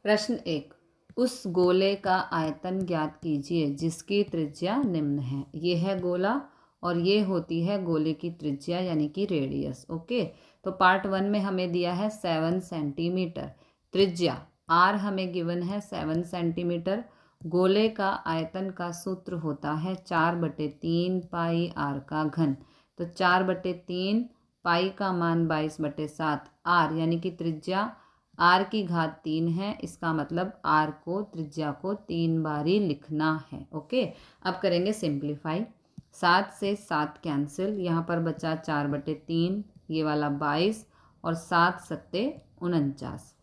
प्रश्न 1, उस गोले का आयतन ज्ञात कीजिए जिसकी त्रिज्या निम्न है। ये है गोला और ये होती है गोले की त्रिज्या यानी कि रेडियस। ओके, तो पार्ट 1 में हमें दिया है 7 सेंटीमीटर त्रिज्या, आर हमें गिवन है 7 सेंटीमीटर। गोले का आयतन का सूत्र होता है 4/3 पाई आर का घन। तो 4/3 पाई का मान 22/7, आर यानी कि त्रिज्या आर की घात 3 है, इसका मतलब आर को त्रिज्या को 3 बारी लिखना है। ओके, अब करेंगे सिंप्लीफाई। 7 से 7 कैंसिल, यहाँ पर बचा 4/3, ये वाला 22 और 7 सत्ते 49,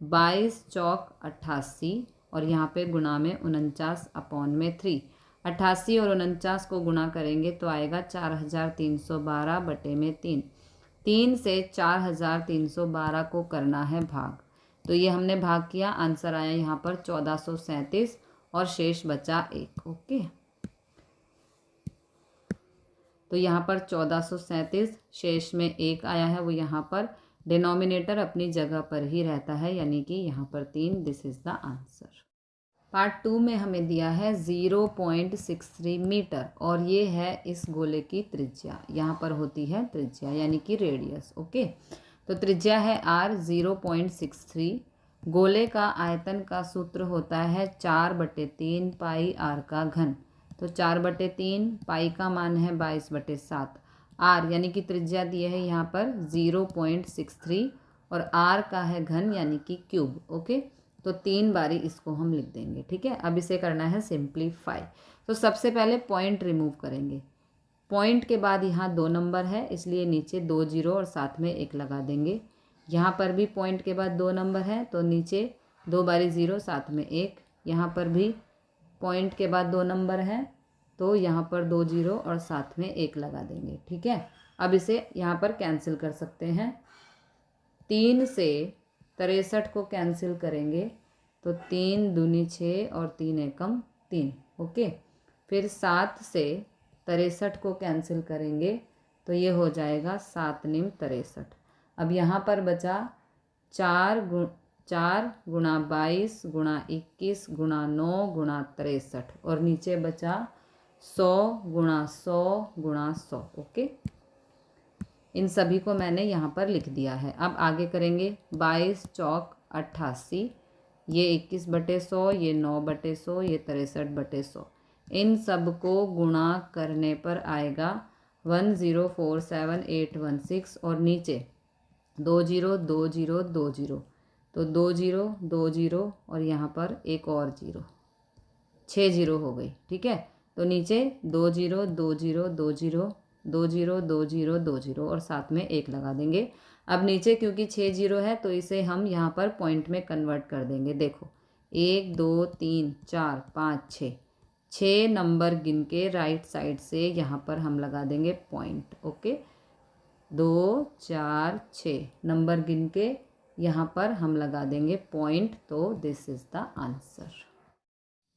22 चौक 88 और यहाँ पे गुणा में 49/3। 88 और 49 को गुणा करेंगे तो आएगा 4312/3। 3 से 4312 को करना है भाग, तो ये हमने भाग किया, आंसर आया यहाँ पर 1437 और शेष बचा 1। ओके, तो यहाँ पर 1437, शेष में 1 आया है, वो यहाँ पर डिनोमिनेटर अपनी जगह पर ही रहता है यानी कि यहाँ पर 3। This is the answer. Part 2 में हमें दिया है 0.63 मीटर और ये है इस गोले की त्रिज्या, यहाँ पर होती है त्रिज्या यानी कि रेडियस। ओके, तो त्रिज्या है r 0.63। गोले का आयतन का सूत्र होता है 4/3 पाई आर का घन। तो 4/3 पाई का मान है 22/7, आर यानी कि त्रिज्या दी है यहाँ पर 0.63 और आर का है घन यानी कि क्यूब। ओके, तो 3 बारी इसको हम लिख देंगे। ठीक है, अब इसे करना है सिंप्लीफाई। तो सबसे पहले पॉइंट रिमूव करेंगे। पॉइंट के बाद यहाँ 2 नंबर है इसलिए नीचे 2 जीरो और साथ में 1 लगा देंगे। यहाँ पर भी पॉइंट के बाद 2 नंबर है तो नीचे 2 बारी 0 साथ में 1। यहाँ पर भी पॉइंट के बाद 2 नंबर है तो यहाँ पर 2 जीरो और साथ में 1 लगा देंगे। ठीक है, अब इसे यहाँ पर कैंसिल कर सकते हैं। 3 से 63 को कैंसिल करेंगे तो 3 दूनी 6 और 3 एकम 3। ओके, फिर 7 से 63 को कैंसिल करेंगे तो ये हो जाएगा 7 निम 63। अब यहाँ पर बचा 4 गुणा 22 गुणा 21 गुणा 9 गुणा 63 और नीचे बचा 100 गुणा 100 गुणा 100। ओके, इन सभी को मैंने यहाँ पर लिख दिया है। अब आगे करेंगे 22 चौक 88, ये 21/100, ये 9/100, ये 63/100। इन सब को गुणा करने पर आएगा 1047816 और नीचे 2 जीरो 2 जीरो 2 जीरो, तो 2 जीरो 2 जीरो और यहाँ पर एक और जीरो, 6 जीरो हो गई। ठीक है, तो नीचे 2 zero 2 zero 2 zero 2 zero 2 zero 2 zero और साथ में 1 लगा देंगे। अब नीचे क्योंकि 6 जीरो है तो इसे हम यहाँ पर पॉइंट में कन्वर्ट कर देंगे। देखो 1 2 3 4 5 6, 6 नंबर गिन के राइट साइड से यहाँ पर हम लगा देंगे पॉइंट। ओके, 2 4 6 नंबर गिन के यहाँ पर हम लगा देंगे पॉइंट। तो दिस इज द आंसर।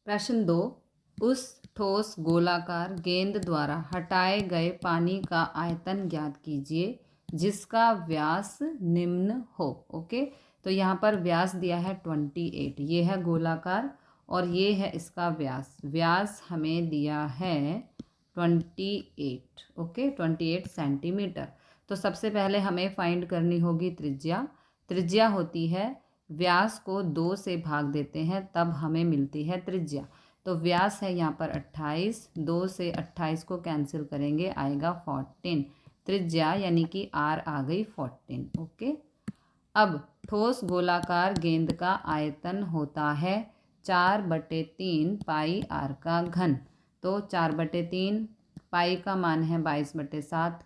प्रश्न 2, उस ठोस गोलाकार गेंद द्वारा हटाए गए पानी का आयतन ज्ञात कीजिए जिसका व्यास निम्न हो। ओके, तो यहाँ पर व्यास दिया है 28, ये है गोलाकार और ये है इसका व्यास। व्यास हमें दिया है 28। Okay, 28 centimetre. तो सबसे पहले हमें फाइंड करनी होगी त्रिज्या। त्रिज्या होती है, व्यास को 2 से भाग देते हैं तब हमें मिलती है त्रिज्या। तो व्यास है यहाँ पर 28, 2 से 28 को कैंसिल करेंगे आएगा 14। त्रिज्या यानी कि आर आ गई 14। ओके, अब ठोस गोलाकार गेंद का आयतन होता है 4/3 पाई आर का घन। तो 4/3 पाई का मान है 22/7,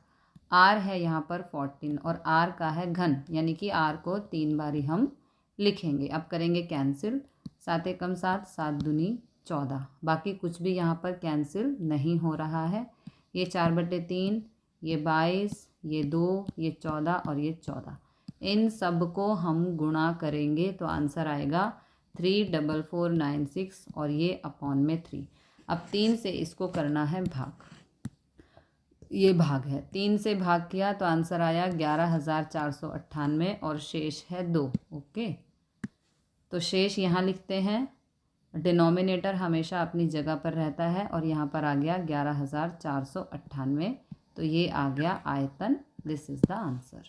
आर है यहाँ पर 14 और आर का है घन यानी कि आर को 3 बारी हम लिखेंगे। अब करेंगे कैंसिल, 7 एकम 7, 7 दूनी 14, बाकी कुछ भी यहाँ पर कैंसिल नहीं हो रहा है। ये 4/3, ये 22, ये 2, ये 14 और ये 14, इन सब को हम गुणा करेंगे तो आंसर आएगा 34496 और ये अपॉन में 3। अब 3 से इसको करना है भाग, ये भाग है, 3 से भाग किया तो आंसर आया 11,498 और शेष है 2। ओके, तो शेष यहाँ लिखते हैं, डिनोमिनेटर हमेशा अपनी जगह पर रहता है और यहाँ पर आ गया 11,498, तो ये आ गया आयतन। This is the answer.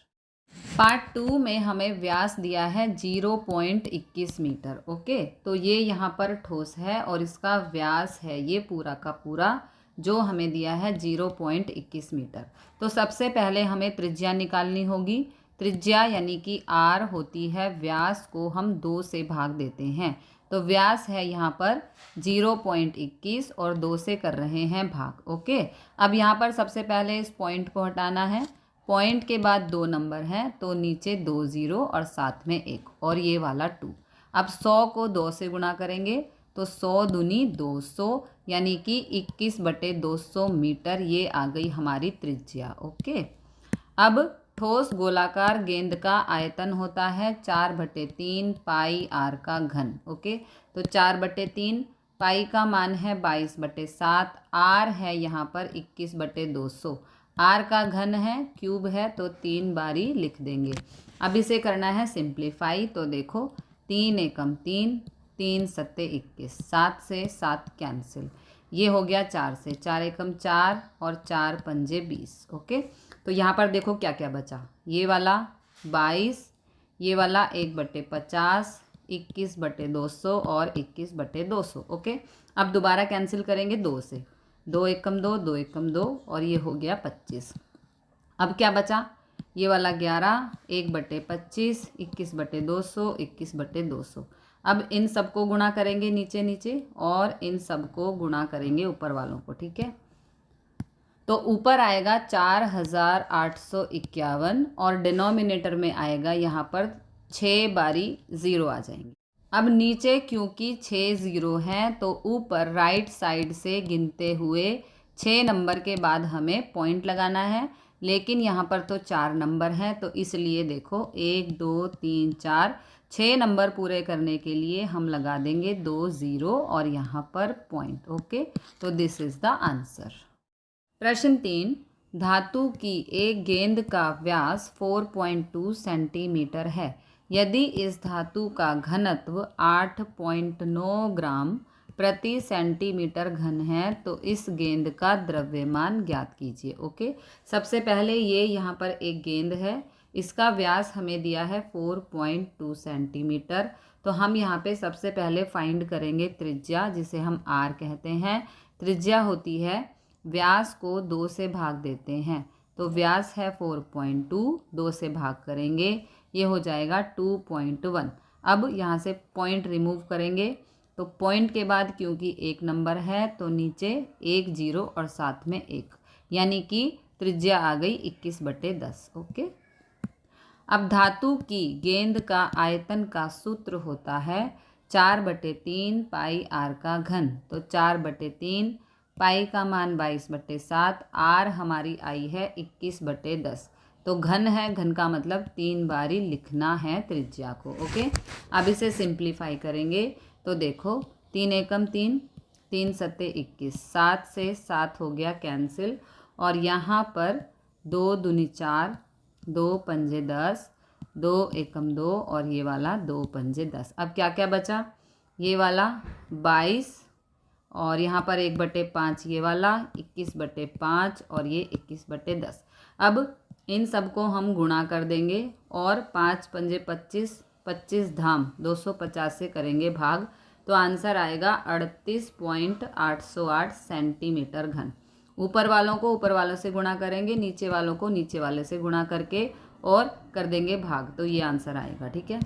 Part 2 में हमें व्यास दिया है 0.21 मीटर। ओके, तो ये यहाँ पर ठोस है और इसका व्यास है ये पूरा का पूरा जो हमें दिया है 0.21 मीटर। तो सबसे पहले हमें त्रिज्या निकालनी होगी। त्रिज्या यानी कि आर होती है, व्यास को हम 2 से भाग देते हैं। तो व्यास है यहाँ पर 0.21 और 2 से कर रहे हैं भाग। ओके, अब यहाँ पर सबसे पहले इस पॉइंट को हटाना है। पॉइंट के बाद 2 नंबर हैं, तो नीचे 2 0 और साथ में 1 और ये वाला 2। अब 100 को 2 से गुणा करेंगे तो 100 दूनी 200 यानी कि 21/200 मीटर, ये आ गई हमारी त्रिज्या। ओके, अब ठोस गोलाकार गेंद का आयतन होता है 4/3 पाई आर का घन। ओके, तो 4/3 पाई का मान है 22/7, आर है यहाँ पर 21/200, आर का घन है, क्यूब है, तो 3 बारी लिख देंगे। अब इसे करना है सिंप्लीफाई। तो देखो 3 एकम 3, 3 सत्ते 21, 7 से 7 कैंसिल, ये हो गया 4 से 4 एकम 4 और 4 पंजे 20। ओके, तो यहाँ पर देखो क्या क्या बचा, ये वाला 22, ये वाला 1/50, 21/200 और 21/200। ओके, अब दोबारा कैंसिल करेंगे 2 से, 2 एकम 2, 2 एकम 2 और ये हो गया 25। अब क्या बचा, ये वाला 11, 1/25, 21/200, 21/200। अब इन सबको गुणा करेंगे नीचे नीचे और इन सबको गुणा करेंगे ऊपर वालों को। ठीक है, तो ऊपर आएगा 4,851 और डिनोमिनेटर में आएगा यहाँ पर 6 बारी 0 आ जाएंगे। अब नीचे क्योंकि 6 0 हैं तो ऊपर राइट साइड से गिनते हुए 6 नंबर के बाद हमें पॉइंट लगाना है, लेकिन यहाँ पर तो 4 नंबर हैं, तो इसलिए देखो 1 2 3 4, 6 नंबर पूरे करने के लिए हम लगा देंगे 2 0 और यहाँ पर पॉइंट। ओके, तो दिस इज़ द आंसर। प्रश्न 3, धातु की एक गेंद का व्यास 4.2 सेंटीमीटर है। यदि इस धातु का घनत्व 8.9 ग्राम प्रति सेंटीमीटर घन है तो इस गेंद का द्रव्यमान ज्ञात कीजिए। ओके, सबसे पहले ये यहाँ पर एक गेंद है, इसका व्यास हमें दिया है 4.2 सेंटीमीटर। तो हम यहाँ पे सबसे पहले फाइंड करेंगे त्रिज्या, जिसे हम आर कहते हैं। त्रिज्या होती है, व्यास को 2 से भाग देते हैं, तो व्यास है 4.2, 2 से भाग करेंगे, ये हो जाएगा 2.1। अब यहाँ से पॉइंट रिमूव करेंगे, तो पॉइंट के बाद क्योंकि एक नंबर है तो नीचे 1 0 और साथ में 1, यानी कि त्रिज्या आ गई 21/10। ओके, अब धातु की गेंद का आयतन का सूत्र होता है 4/3 पाई आर का घन। तो 4/3 पाई का मान 22/7, आर हमारी आई है 21/10, तो घन है, घन का मतलब 3 बारी लिखना है त्रिज्या को। ओके, अब इसे सिंप्लीफाई करेंगे तो देखो 3 एकम 3, 3 सत्ते 21, 7 से 7 हो गया कैंसिल और यहाँ पर 2 दूनी 4, 2 पंजे 10, 2 एकम 2 और ये वाला 2 पंजे 10। अब क्या क्या बचा, ये वाला 22 और यहाँ पर 1/5 ये वाला 21/5 और ये 21/10। अब इन सबको हम गुणा कर देंगे और 5 पंजे 25, 25 धाम 250 से करेंगे भाग, तो आंसर आएगा 38.808 सेंटीमीटर घन। ऊपर वालों को ऊपर वालों से गुणा करेंगे, नीचे वालों को नीचे वाले से गुणा करके और कर देंगे भाग, तो ये आंसर आएगा। ठीक है,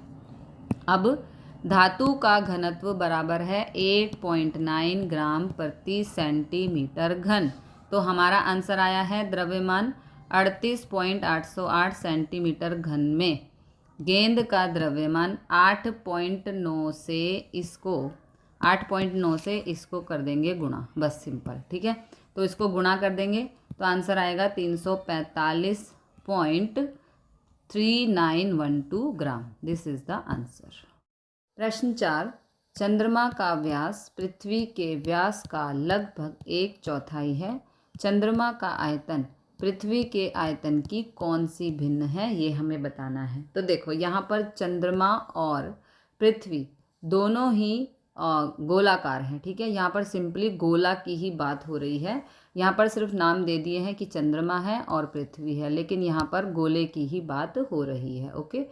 अब धातु का घनत्व बराबर है 8.9 ग्राम प्रति सेंटीमीटर घन। तो हमारा आंसर आया है द्रव्यमान 38.808 सेंटीमीटर घन में गेंद का द्रव्यमान 8.9 से इसको कर देंगे गुणा, बस सिंपल। ठीक है, तो इसको गुणा कर देंगे तो आंसर आएगा 345.3912 gram. This is the answer. प्रश्न 4, चंद्रमा का व्यास पृथ्वी के व्यास का लगभग 1/4 है। चंद्रमा का आयतन पृथ्वी के आयतन की कौन सी भिन्न है, ये हमें बताना है। तो देखो यहाँ पर चंद्रमा और पृथ्वी दोनों ही गोलाकार हैं, ठीक है। यहाँ पर सिंपली गोला की ही बात हो रही है। यहाँ पर सिर्फ नाम दे दिए हैं कि चंद्रमा है और पृथ्वी है, लेकिन यहाँ पर गोले की ही बात हो रही है। ओके,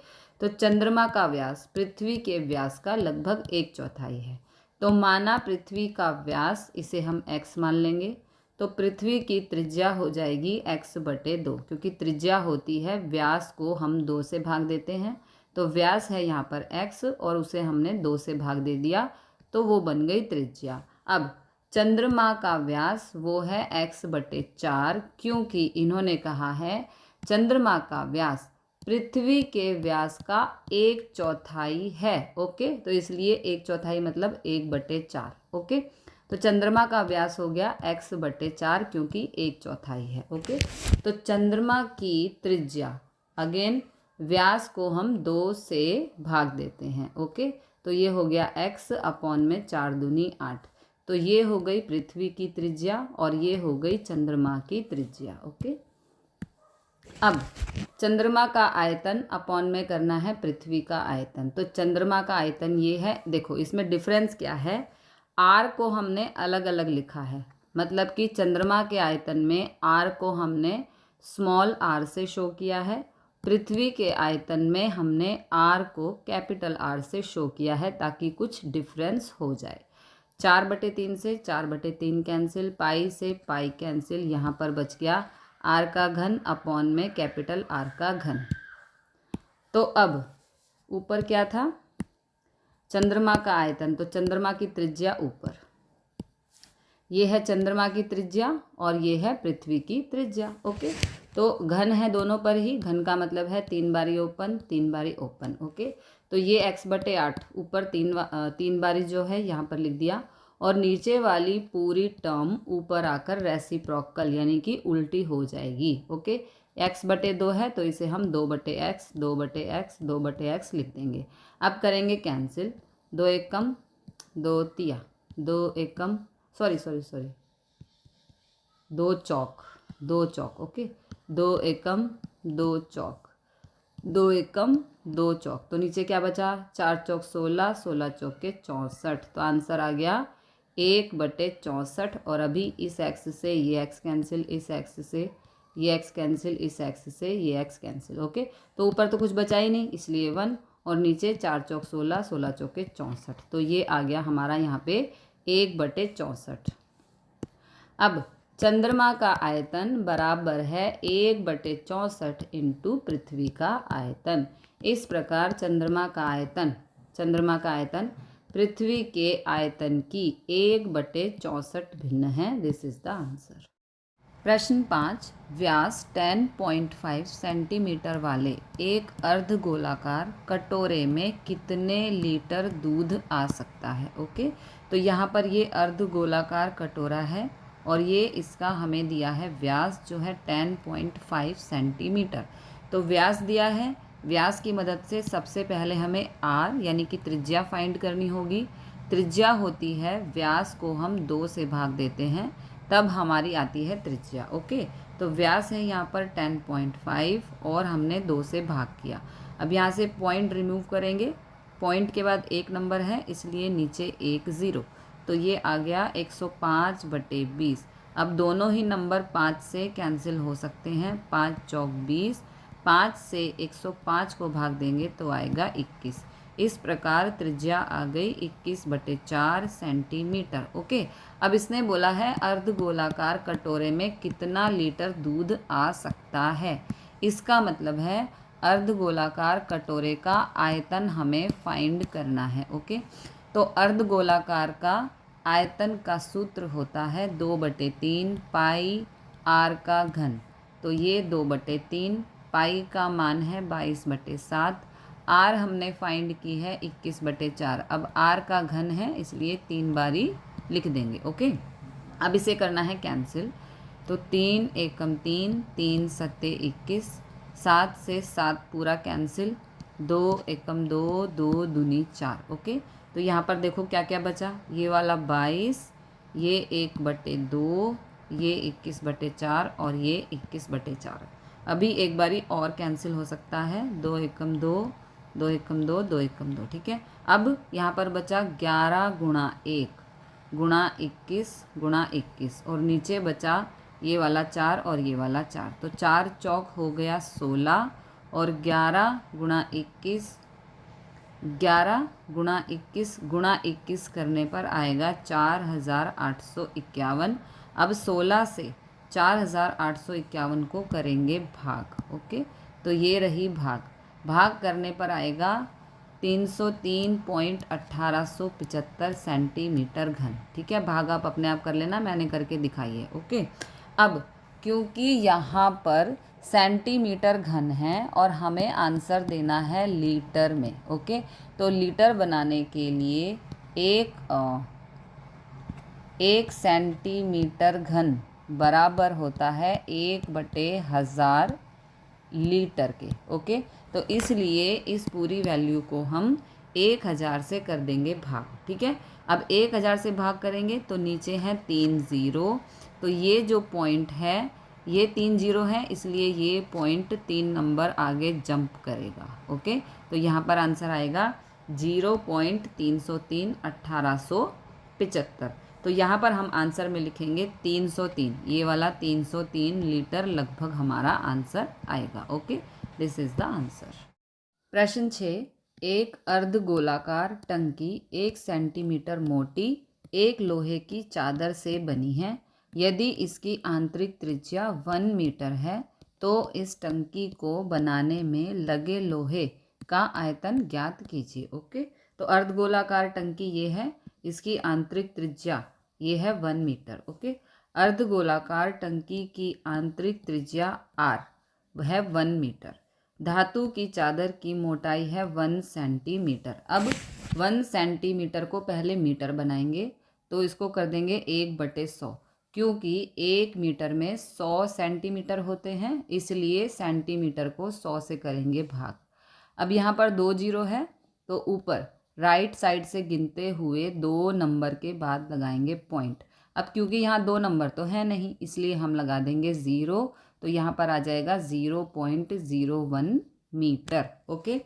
तो चंद्रमा का व्यास पृथ्वी के व्यास का लगभग 1/4 है। तो माना पृथ्वी का व्यास, इसे हम x मान लेंगे, तो पृथ्वी की त्रिज्या हो जाएगी x/2, क्योंकि त्रिज्या होती है व्यास को हम 2 से भाग देते हैं। तो व्यास है यहाँ पर x और उसे हमने 2 से भाग दे दिया, तो वो बन गई त्रिज्या। अब चंद्रमा का व्यास वो है x/4, क्योंकि इन्होंने कहा है चंद्रमा का व्यास पृथ्वी के व्यास का 1/4 है। ओके, तो इसलिए 1/4 मतलब 1/4। ओके, तो चंद्रमा का व्यास हो गया x/4, क्योंकि 1/4 है। ओके, तो चंद्रमा की त्रिज्या, अगेन व्यास को हम 2 से भाग देते हैं। ओके, तो ये हो गया x अपॉन में 4 दूनी 8। तो ये हो गई पृथ्वी की त्रिज्या और ये हो गई चंद्रमा की त्रिज्या। ओके, अब चंद्रमा का आयतन अपॉन में करना है पृथ्वी का आयतन। तो चंद्रमा का आयतन ये है, देखो इसमें डिफरेंस क्या है, r को हमने अलग अलग लिखा है, मतलब कि चंद्रमा के आयतन में r को हमने स्मॉल r से शो किया है, पृथ्वी के आयतन में हमने r को कैपिटल R से शो किया है, ताकि कुछ डिफरेंस हो जाए। 4/3 से 4/3 कैंसिल, पाई से पाई कैंसिल, यहाँ पर बच गया r का घन अपॉन में कैपिटल R का घन। तो अब ऊपर क्या था, चंद्रमा का आयतन, तो चंद्रमा की त्रिज्या ऊपर, ये है चंद्रमा की त्रिज्या और ये है पृथ्वी की त्रिज्या। ओके, तो घन है दोनों पर ही, घन का मतलब है 3 बारी ओपन 3 बारी ओपन। ओके, तो ये x/8 ऊपर 3 बारी जो है यहाँ पर लिख दिया, और नीचे वाली पूरी टर्म ऊपर आकर रेसिप्रोकल यानी कि उल्टी हो जाएगी। ओके, x/2 है तो इसे हम 2/x 2/x 2/x लिख देंगे। अब करेंगे कैंसिल, 2 एकम 2 तिया 2 एकम सॉरी 2 चौक 2 चौक। ओके, 2 एकम 2 चौक 2 एकम 2 चौक, तो नीचे क्या बचा, 4 चौक 16 16 चौक के 64। तो आंसर आ गया 1/64। और अभी इस एक्स से ये x कैंसिल, इस एक्स से ये x कैंसिल, इस एक्स से ये x कैंसिल। ओके, तो ऊपर तो कुछ बचा ही नहीं, इसलिए 1, और नीचे 4 चौक 16 16 चौक के 64। तो ये आ गया हमारा यहाँ पे 1/64। अब चंद्रमा का आयतन बराबर है 1/64 इंटू पृथ्वी का आयतन। इस प्रकार चंद्रमा का आयतन पृथ्वी के आयतन की 1/64 भिन्न है। This is the answer. प्रश्न 5, व्यास 10.5 सेंटीमीटर वाले एक अर्धगोलाकार कटोरे में कितने लीटर दूध आ सकता है। ओके, तो यहाँ पर ये अर्धगोलाकार कटोरा है और ये इसका हमें दिया है व्यास जो है 10.5 सेंटीमीटर। तो व्यास दिया है, व्यास की मदद से सबसे पहले हमें r यानी कि त्रिज्या फाइंड करनी होगी। त्रिज्या होती है व्यास को हम 2 से भाग देते हैं, तब हमारी आती है त्रिज्या। ओके, तो व्यास है यहाँ पर 10.5 और हमने 2 से भाग किया। अब यहाँ से पॉइंट रिमूव करेंगे, पॉइंट के बाद 1 नंबर है इसलिए नीचे 1 0, तो ये आ गया 105/20। अब दोनों ही नंबर 5 से कैंसिल हो सकते हैं, 5 चौक 20, 5 से 105 को भाग देंगे तो आएगा 21। इस प्रकार त्रिज्या आ गई 21/4 सेंटीमीटर। ओके, अब इसने बोला है अर्धगोलाकार कटोरे में कितना लीटर दूध आ सकता है। इसका मतलब है अर्धगोलाकार कटोरे का आयतन हमें फाइंड करना है। ओके, तो अर्धगोलाकार का आयतन का सूत्र होता है 2/3 पाई r का घन। तो ये 2/3, पाई का मान है 22/7, r हमने फाइंड की है 21/4। अब r का घन है इसलिए 3 बारी लिख देंगे। ओके, अब इसे करना है कैंसिल, तो 3 एकम 3 3 सत्ते 21, 7 से 7 पूरा कैंसिल, 2 एकम 2 2 दूनी 4। ओके, तो यहाँ पर देखो क्या क्या बचा, ये वाला 22, ये 1/2, ये 21/4 और ये 21/4। अभी एक बारी और कैंसिल हो सकता है, 2 एकम 2 2 एकम 2, 2 एकम 2, ठीक है। अब यहाँ पर बचा 11 गुणा 1 गुणा 21 गुणा 21 और नीचे बचा ये वाला 4 और ये वाला 4, तो 4 चौक हो गया 16 और 11 गुणा 21 गुणा 21 करने पर आएगा 4851। अब 16 से 4851 को करेंगे भाग, ओके। तो ये रही भाग करने पर आएगा 303.1875 सेंटीमीटर घन, ठीक है। भाग आप अपने आप कर लेना, मैंने करके दिखाई है, ओके। अब क्योंकि यहाँ पर सेंटीमीटर घन है और हमें आंसर देना है लीटर में, ओके। तो लीटर बनाने के लिए एक सेंटीमीटर घन बराबर होता है 1/1000 लीटर के, ओके। तो इसलिए इस पूरी वैल्यू को हम 1000 से कर देंगे भाग, ठीक है। अब 1000 से भाग करेंगे तो नीचे है 3 0, तो ये जो पॉइंट है ये 3 0 है, इसलिए ये पॉइंट 3 नंबर आगे जंप करेगा, ओके। तो यहाँ पर आंसर आएगा 0.303/1875। तो यहाँ पर हम आंसर में लिखेंगे 303, ये वाला 303 लीटर लगभग हमारा आंसर आएगा, okay. This is the answer. प्रश्न 6, एक अर्धगोलाकार टंकी 1 सेंटीमीटर मोटी एक लोहे की चादर से बनी है। यदि इसकी आंतरिक त्रिज्या 1 मीटर है तो इस टंकी को बनाने में लगे लोहे का आयतन ज्ञात कीजिए, ओके। तो अर्धगोलाकार टंकी ये है, इसकी आंतरिक त्रिज्या ये है 1 मीटर, ओके। अर्धगोलाकार टंकी की आंतरिक त्रिज्या r है 1 मीटर। धातु की चादर की मोटाई है 1 सेंटीमीटर। अब 1 सेंटीमीटर को पहले मीटर बनाएंगे, तो इसको कर देंगे 1/100, क्योंकि 1 मीटर में 100 सेंटीमीटर होते हैं, इसलिए सेंटीमीटर को 100 से करेंगे भाग। अब यहाँ पर 2 0 है, तो ऊपर राइट साइड से गिनते हुए 2 नंबर के बाद लगाएंगे पॉइंट। अब क्योंकि यहाँ 2 नंबर तो है नहीं, इसलिए हम लगा देंगे 0, तो यहाँ पर आ जाएगा 0.01 मीटर, ओके।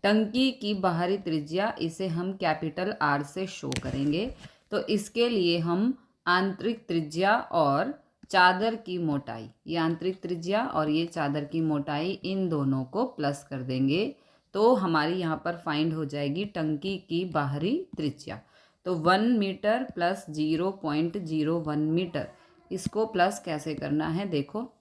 टंकी की बाहरी त्रिज्या, इसे हम कैपिटल R से शो करेंगे, तो इसके लिए हम आंतरिक त्रिज्या और चादर की मोटाई, ये आंतरिक त्रिज्या और ये चादर की मोटाई, इन दोनों को प्लस कर देंगे, तो हमारी यहाँ पर फाइंड हो जाएगी टंकी की बाहरी त्रिज्या। तो 1 मीटर प्लस 0.01 मीटर, इसको प्लस कैसे करना है देखो,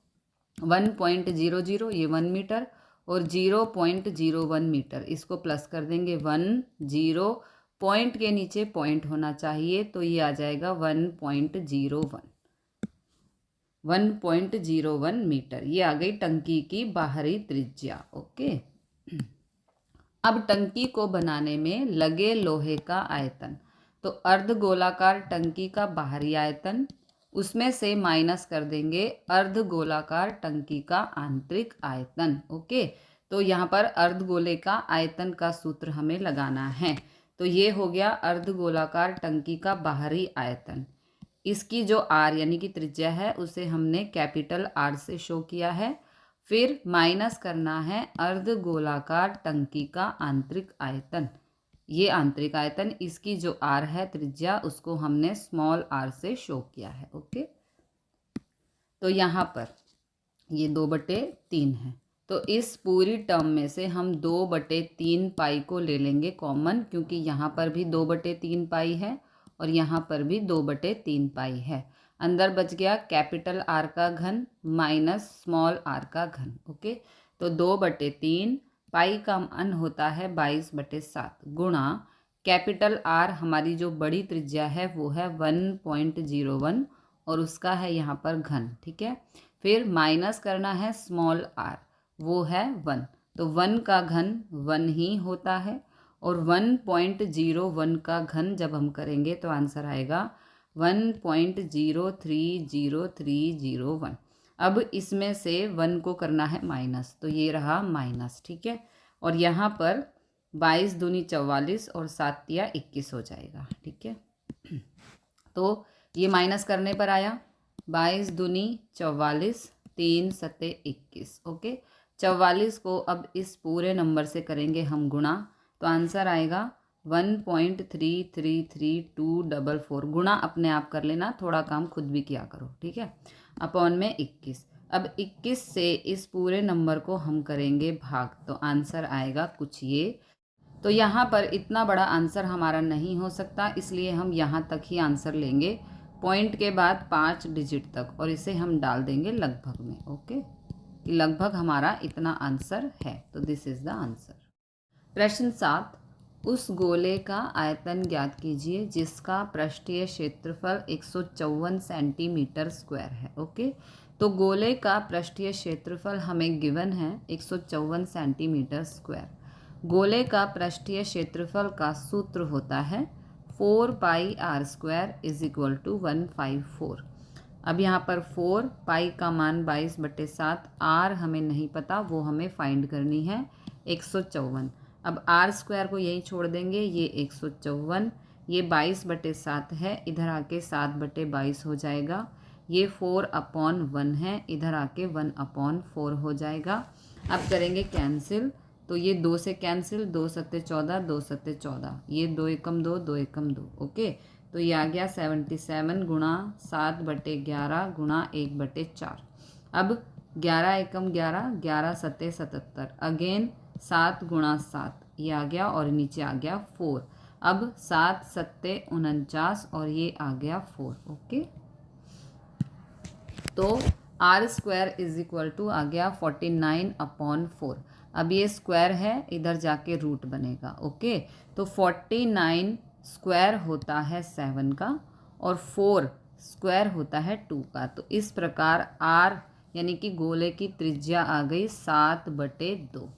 1.00 ये 1 मीटर और 0.01 मीटर, इसको प्लस कर देंगे 1 0, पॉइंट के नीचे पॉइंट होना चाहिए, तो ये आ जाएगा 1.01 मीटर। ये आ गई टंकी की बाहरी त्रिज्या, ओके। अब टंकी को बनाने में लगे लोहे का आयतन, तो अर्धगोलाकार टंकी का बाहरी आयतन, उसमें से माइनस कर देंगे अर्धगोलाकार टंकी का आंतरिक आयतन, ओके। तो यहाँ पर अर्धगोले का आयतन का सूत्र हमें लगाना है, तो ये हो गया अर्धगोलाकार टंकी का बाहरी आयतन। इसकी जो R यानी कि त्रिज्या है उसे हमने कैपिटल R से शो किया है, फिर माइनस करना है अर्धगोलाकार टंकी का आंतरिक आयतन, ये आंतरिक आयतन, इसकी जो R है त्रिज्या, उसको हमने स्मॉल r से शो किया है, ओके। तो यहाँ पर ये 2/3 है, तो इस पूरी टर्म में से हम 2/3 पाई को ले लेंगे कॉमन, क्योंकि यहाँ पर भी 2/3 पाई है और यहाँ पर भी 2/3 पाई है। अंदर बच गया कैपिटल R का घन माइनस स्मॉल r का घन, ओके। तो 2/3 पाई का मान होता है 22/7 गुणा कैपिटल R, हमारी जो बड़ी त्रिज्या है वो है 1.01 और उसका है यहाँ पर घन, ठीक है। फिर माइनस करना है स्मॉल r, वो है 1, तो 1 का घन 1 ही होता है, और 1.01 का घन जब हम करेंगे तो आंसर आएगा 1.030301। अब इसमें से 1 को करना है माइनस, तो ये रहा माइनस, ठीक है। और यहाँ पर 22 दूनी 44 और 7 तिया 21 हो जाएगा, ठीक है। तो ये माइनस करने पर आया 22 दूनी 44, 3 सत्ते 21, ओके। 44 को अब इस पूरे नंबर से करेंगे हम गुणा, तो आंसर आएगा 1.333244। गुणा अपने आप कर लेना, थोड़ा काम खुद भी किया करो, ठीक है। अपॉन में 21। अब 21 से इस पूरे नंबर को हम करेंगे भाग, तो आंसर आएगा कुछ ये। तो यहाँ पर इतना बड़ा आंसर हमारा नहीं हो सकता, इसलिए हम यहाँ तक ही आंसर लेंगे, पॉइंट के बाद 5 डिजिट तक, और इसे हम डाल देंगे लगभग में। ओके, लगभग हमारा इतना आंसर है, तो दिस इज द आंसर। प्रश्न 7, उस गोले का आयतन ज्ञात कीजिए जिसका पृष्ठीय क्षेत्रफल 154 सेंटीमीटर स्क्वायर है। ओके, तो गोले का पृष्ठीय क्षेत्रफल हमें गिवन है 154 सेंटीमीटर स्क्वायर। गोले का पृष्ठीय क्षेत्रफल का सूत्र होता है 4πr² इज इक्वल टू 154। अब यहाँ पर 4 पाई का मान 22/7, आर हमें नहीं पता, वो हमें फाइंड करनी है 154। अब r² को यहीं छोड़ देंगे, ये 154, ये 22/7 है, इधर आके 7/22 हो जाएगा, ये 4/1 है, इधर आके 1/4 हो जाएगा। अब करेंगे कैंसिल, तो ये 2 से कैंसिल, 2 सत्ते 14, 2 सत्ते 14, ये 2 एकम 2, 2 एकम 2। ओके, तो ये आ गया 77 गुणा 7/11 गुणा 1/4। अब 11 एकम 11, 11 सत्ते 77, अगेन 7 गुणा 7, ये आ गया और नीचे आ गया 4। अब 7 सत्ते 49 और ये आ गया 4। ओके, तो r² इज इक्वल टू आ गया 49/4। अब ये स्क्वायर है, इधर जाके रूट बनेगा। ओके, तो 49² होता है 7 का और 4² होता है 2 का। तो इस प्रकार r यानी कि गोले की त्रिज्या आ गई 7/2।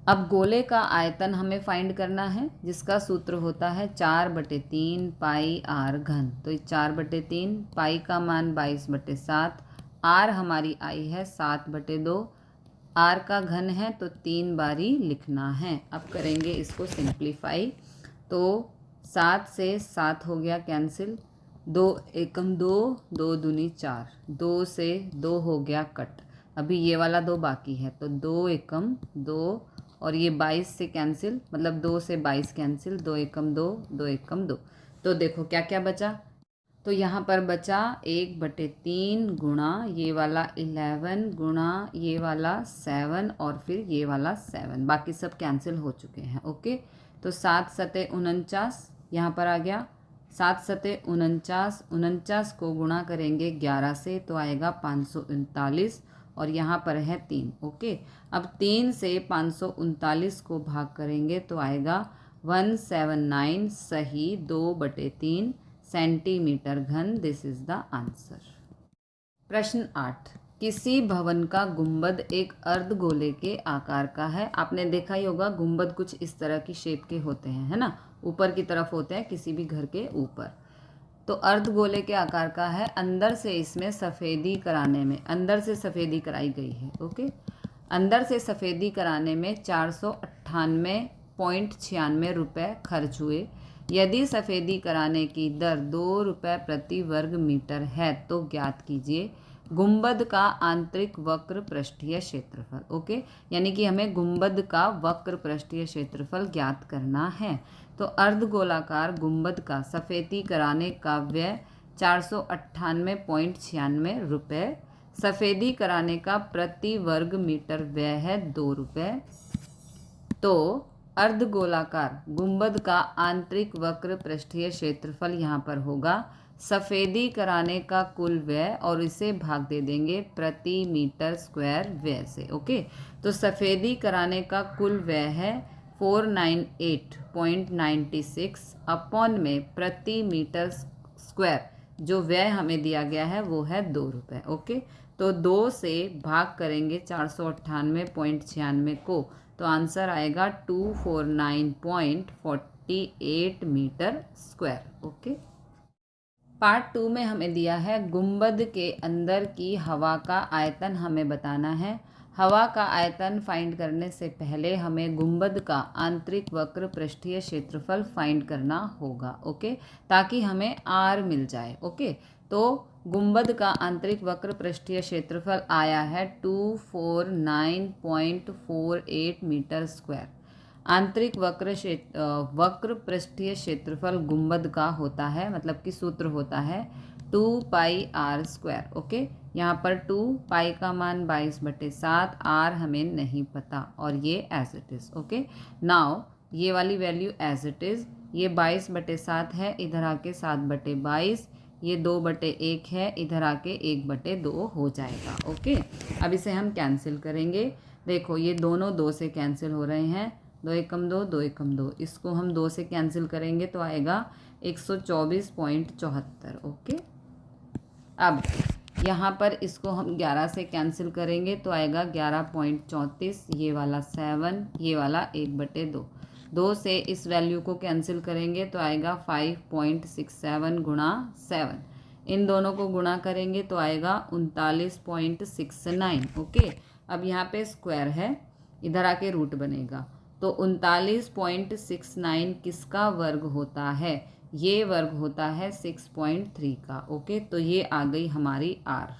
अब गोले का आयतन हमें फाइंड करना है, जिसका सूत्र होता है 4/3 पाई r घन। तो 4/3, पाई का मान 22/7, r हमारी आई है 7/2, r का घन है तो 3 बारी लिखना है। अब करेंगे इसको सिंप्लीफाई, तो 7 से 7 हो गया कैंसिल, 2 एकम 2, 2 दूनी 4, 2 से 2 हो गया कट, अभी ये वाला 2 बाकी है, तो 2 एकम 2 और ये 22 से कैंसिल, मतलब 2 से 22 कैंसिल, 2 एकम 2, 2 एकम 2। तो देखो क्या क्या बचा, तो यहाँ पर बचा 1/3 गुणा ये वाला 11 गुणा ये वाला 7 और फिर ये वाला 7, बाकी सब कैंसिल हो चुके हैं। ओके, तो 7 सत्ते 49 यहाँ पर आ गया, 7 सत्ते 49, 49 को गुणा करेंगे 11 से तो आएगा 539 और यहाँ पर है 3। ओके, अब 3 से 539 को भाग करेंगे तो आएगा 179 सही 2/3 सेंटीमीटर घन। This is the answer. प्रश्न 8, किसी भवन का गुंबद एक अर्धगोले के आकार का है। आपने देखा ही होगा गुंबद कुछ इस तरह की शेप के होते हैं, है ना, ऊपर की तरफ होते हैं किसी भी घर के ऊपर। तो अर्धगोले के आकार का है, अंदर से इसमें सफ़ेदी कराने में, अंदर से सफ़ेदी कराई गई है। ओके, अंदर से सफ़ेदी कराने में 498.96 रुपये खर्च हुए। यदि सफ़ेदी कराने की दर 2 रुपये प्रति वर्ग मीटर है तो ज्ञात कीजिए गुंबद का आंतरिक वक्र पृष्ठीय क्षेत्रफल। ओके, यानी कि हमें गुंबद का वक्र पृष्ठीय क्षेत्रफल ज्ञात करना है। तो अर्धगोलाकार गुंबद का सफ़ेदी कराने का व्यय 498.96 रुपये, सफ़ेदी कराने का प्रति वर्ग मीटर व्यय है 2 रुपये। तो अर्धगोलाकार गुंबद का आंतरिक वक्र पृष्ठीय क्षेत्रफल यहाँ पर होगा सफ़ेदी कराने का कुल व्यय और इसे भाग दे देंगे प्रति मीटर स्क्वायर व्यय से। ओके, तो सफ़ेदी कराने का कुल व्यय है 498.96 अपॉन में प्रति मीटर स्क्वायर जो व्यय हमें दिया गया है वो है 2 रुपये। ओके, तो 2 से भाग करेंगे 498.96 को, तो आंसर आएगा 249.48 मीटर स्क्वायर। ओके, पार्ट 2 में हमें दिया है गुंबद के अंदर की हवा का आयतन हमें बताना है। हवा का आयतन फाइंड करने से पहले हमें गुंबद का आंतरिक वक्र पृष्ठीय क्षेत्रफल फाइंड करना होगा। ओके, ताकि हमें आर मिल जाए। ओके, तो गुंबद का आंतरिक वक्र पृष्ठीय क्षेत्रफल आया है 249.48 मीटर स्क्वायर। आंतरिक वक्र पृष्ठीय क्षेत्रफल गुंबद का होता है, मतलब कि सूत्र होता है 2πr²। ओके, यहाँ पर 2 का मान 22/7, r हमें नहीं पता और ये as it is. Okay, now ये वाली वैल्यू एज इट इज़, ये 22/7 है, इधर आके 7/22, ये 2/1 है, इधर आके 1/2 हो जाएगा। ओके, अब इसे हम कैंसिल करेंगे। देखो ये दोनों 2 से कैंसिल हो रहे हैं, 2 एकम 2, 2 एकम 2, इसको हम 2 से कैंसिल करेंगे तो आएगा 124.74। ओके, अब यहाँ पर इसको हम 11 से कैंसिल करेंगे तो आएगा 11.34, ये वाला 7, ये वाला 1/2। 2 से इस वैल्यू को कैंसिल करेंगे तो आएगा 5.67 गुणा 7, इन दोनों को गुणा करेंगे तो आएगा 39.69। ओके, अब यहाँ पे स्क्वायर है, इधर आके रूट बनेगा, तो 39.69 किसका वर्ग होता है? ये वर्ग होता है 6.3 का। ओके, तो ये आ गई हमारी आर।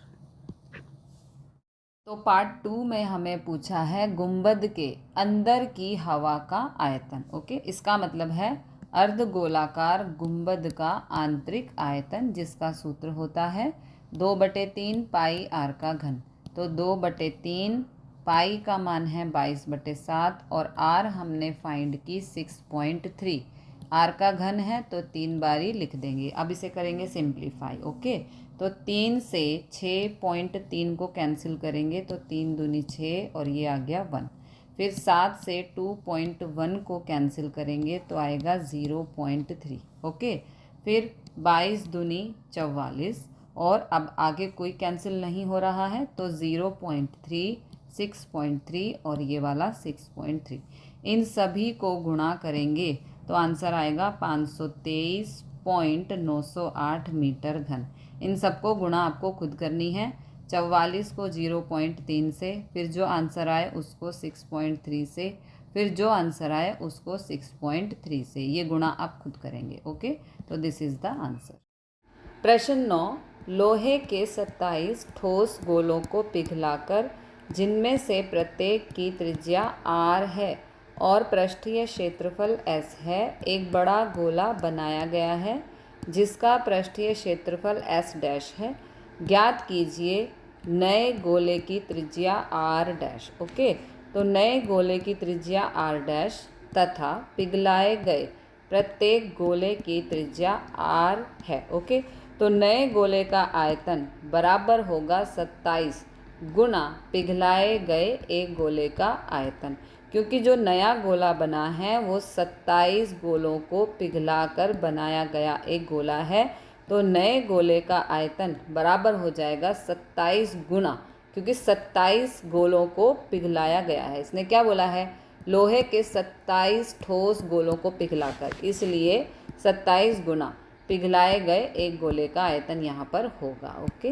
तो पार्ट 2 में हमें पूछा है गुंबद के अंदर की हवा का आयतन। ओके, इसका मतलब है अर्धगोलाकार गुंबद का आंतरिक आयतन, जिसका सूत्र होता है 2/3 पाई आर का घन। तो 2/3 पाई का मान है 22/7 और आर हमने फाइंड की 6.3। आर का घन है तो 3 बारी लिख देंगे। अब इसे करेंगे सिंप्लीफाई। ओके, तो 3 से 6.3 को कैंसिल करेंगे तो 3 दूनी 6 और ये आ गया 1। फिर 7 से 2.1 को कैंसिल करेंगे तो आएगा 0.3। ओके, फिर 22 दूनी 44 और अब आगे कोई कैंसिल नहीं हो रहा है तो 0.3, 6.3 और ये वाला 6.3, इन सभी को गुणा करेंगे तो आंसर आएगा 523.908 मीटर घन। इन सबको गुणा आपको खुद करनी है। 44 को 0.3 से, फिर जो आंसर आए उसको 6.3 से, फिर जो आंसर आए उसको 6.3 से, ये गुणा आप खुद करेंगे। ओके, तो दिस इज़ द आंसर। प्रश्न 9, लोहे के 27 ठोस गोलों को पिघलाकर, जिनमें से प्रत्येक की त्रिज्या r है और पृष्ठीय क्षेत्रफल s है, एक बड़ा गोला बनाया गया है जिसका पृष्ठीय क्षेत्रफल s डैश है। ज्ञात कीजिए नए गोले की त्रिज्या r डैश। ओके, तो नए गोले की त्रिज्या r डैश तथा पिघलाए गए प्रत्येक गोले की त्रिज्या r है। ओके, तो नए गोले का आयतन बराबर होगा 27 गुना पिघलाए गए एक गोले का आयतन, क्योंकि जो नया गोला बना है वो 27 गोलों को पिघलाकर बनाया गया एक गोला है, तो नए गोले का आयतन बराबर हो जाएगा 27 गुना, क्योंकि 27 गोलों को पिघलाया गया है। इसने क्या बोला है? लोहे के 27 ठोस गोलों को पिघलाकर, इसलिए 27 गुना पिघलाए गए एक गोले का आयतन यहाँ पर होगा। ओके,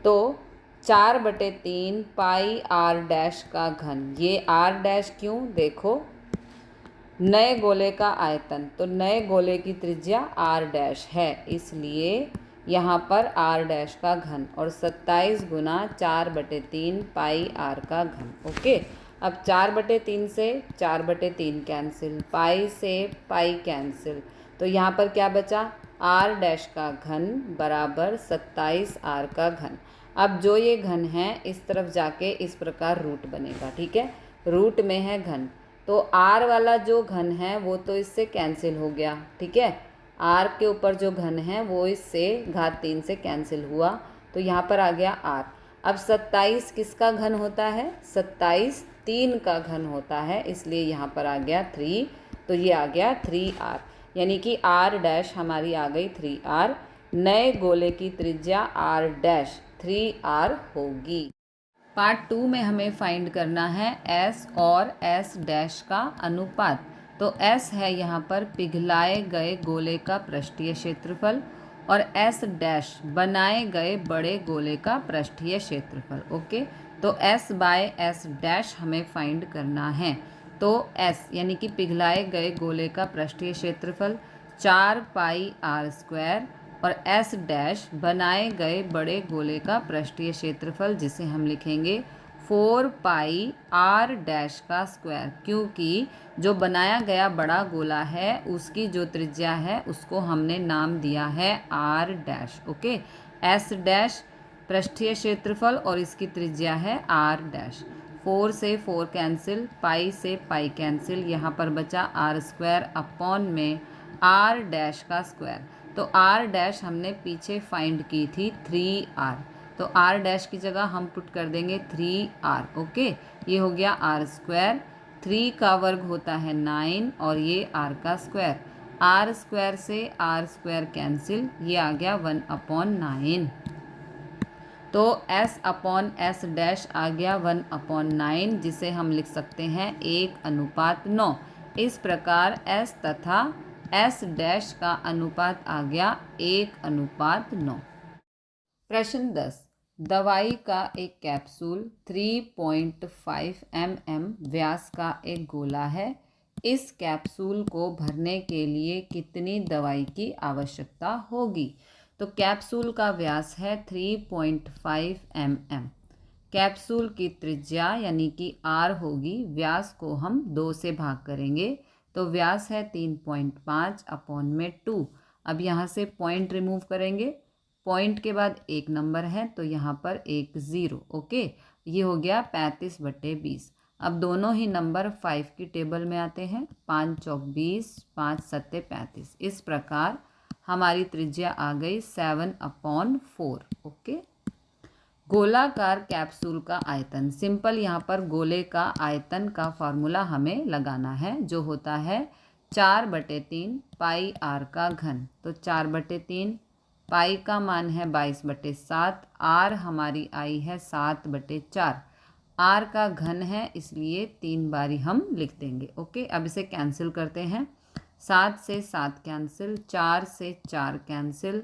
तो 4/3 पाई आर डैश का घन, ये आर डैश क्यों? देखो नए गोले का आयतन, तो नए गोले की त्रिज्या आर डैश है, इसलिए यहाँ पर आर डैश का घन, और 27 गुना 4/3 पाई आर का घन। ओके, अब 4/3 से 4/3 कैंसिल, पाई से पाई कैंसिल, तो यहाँ पर क्या बचा? आर डैश का घन बराबर 27 आर का घन। अब जो ये घन है इस तरफ जाके इस प्रकार रूट बनेगा। ठीक है, रूट में है घन, तो आर वाला जो घन है वो तो इससे कैंसिल हो गया। ठीक है, आर के ऊपर जो घन है वो इससे घात 3 से कैंसिल हुआ, तो यहाँ पर आ गया आर। अब 27 किसका घन होता है? 27 3 का घन होता है, इसलिए यहाँ पर आ गया 3, तो ये आ गया 3r, यानी कि r डैश हमारी आ गई 3r। नए गोले की त्रिज्या r डैश 3r होगी। पार्ट 2 में हमें फाइंड करना है s और s डैश का अनुपात। तो s है यहाँ पर पिघलाए गए गोले का पृष्ठीय क्षेत्रफल, और s डैश बनाए गए बड़े गोले का पृष्ठीय क्षेत्रफल। ओके, तो s बाय s डैश हमें फाइंड करना है। तो s यानी कि पिघलाए गए गोले का पृष्ठीय क्षेत्रफल 4 पाई r² और एस डैश बनाए गए बड़े गोले का पृष्ठीय क्षेत्रफल, जिसे हम लिखेंगे 4 पाई आर डैश का स्क्वायर, क्योंकि जो बनाया गया बड़ा गोला है उसकी जो त्रिज्या है उसको हमने नाम दिया है R dash. Okay, S dash पृष्ठीय क्षेत्रफल और इसकी त्रिज्या है आर डैश। 4 से 4 कैंसिल, पाई से पाई कैंसिल, यहाँ पर बचा आर स्क्वायर अपॉन में आर डैश का स्क्वायर। तो आर डैश हमने पीछे फाइंड की थी 3r, तो आर डैश की जगह हम पुट कर देंगे 3r। ओके, ये हो गया आर स्क्वायर, 3 का वर्ग होता है 9 और ये r का स्क्वायर, आर स्क्वायर से आर स्क्वायर कैंसिल, ये आ गया 1/9। तो s अपॉन एस डैश आ गया 1/9, जिसे हम लिख सकते हैं 1:9। इस प्रकार s तथा s डैश का अनुपात आ गया 1:9। प्रश्न 10, दवाई का एक कैप्सूल 3.5 mm व्यास का एक गोला है। इस कैप्सूल को भरने के लिए कितनी दवाई की आवश्यकता होगी? तो कैप्सूल का व्यास है 3.5 mm। कैप्सूल की त्रिज्या यानी कि r होगी, व्यास को हम 2 से भाग करेंगे, तो व्यास है 3.5 अपॉन में 2। अब यहाँ से पॉइंट रिमूव करेंगे, पॉइंट के बाद एक नंबर है तो यहाँ पर एक 0। ओके, ये हो गया 35/20। अब दोनों ही नंबर 5 की टेबल में आते हैं, 5 चौक 20, 5 सत्ते 35। इस प्रकार हमारी त्रिज्या आ गई 7/4। ओके, गोलाकार कैप्सूल का आयतन, सिंपल यहाँ पर गोले का आयतन का फॉर्मूला हमें लगाना है, जो होता है 4/3 पाई आर का घन। तो 4/3, पाई का मान है 22/7, आर हमारी आई है 7/4, आर का घन है इसलिए 3 बारी हम लिख देंगे। ओके, अब इसे कैंसिल करते हैं, 7 से 7 कैंसिल, 4 से 4 कैंसिल,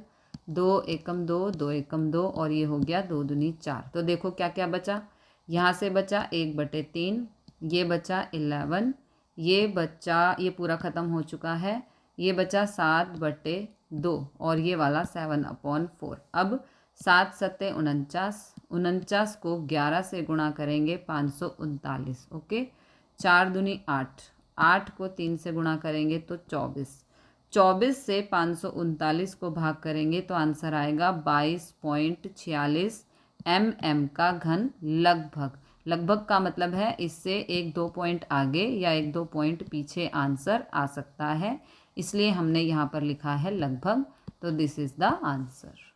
2 एकम 2, 2 एकम 2 और ये हो गया 2 दूनी 4। तो देखो क्या क्या बचा, यहाँ से बचा 1/3, ये बचा 11, ये बचा, ये पूरा ख़त्म हो चुका है, ये बचा 7/2 और ये वाला 7/4। अब 7 सत्ते 49, 49 को 11 से गुणा करेंगे 539। ओके, 4 दूनी 8, 8 को 3 से गुणा करेंगे तो 24, 24 से 539 को भाग करेंगे तो आंसर आएगा 22.46 mm का घन। लगभग, लगभग का मतलब है इससे 1-2 पॉइंट आगे या 1-2 पॉइंट पीछे आंसर आ सकता है, इसलिए हमने यहाँ पर लिखा है लगभग। तो दिस इज़ द आंसर।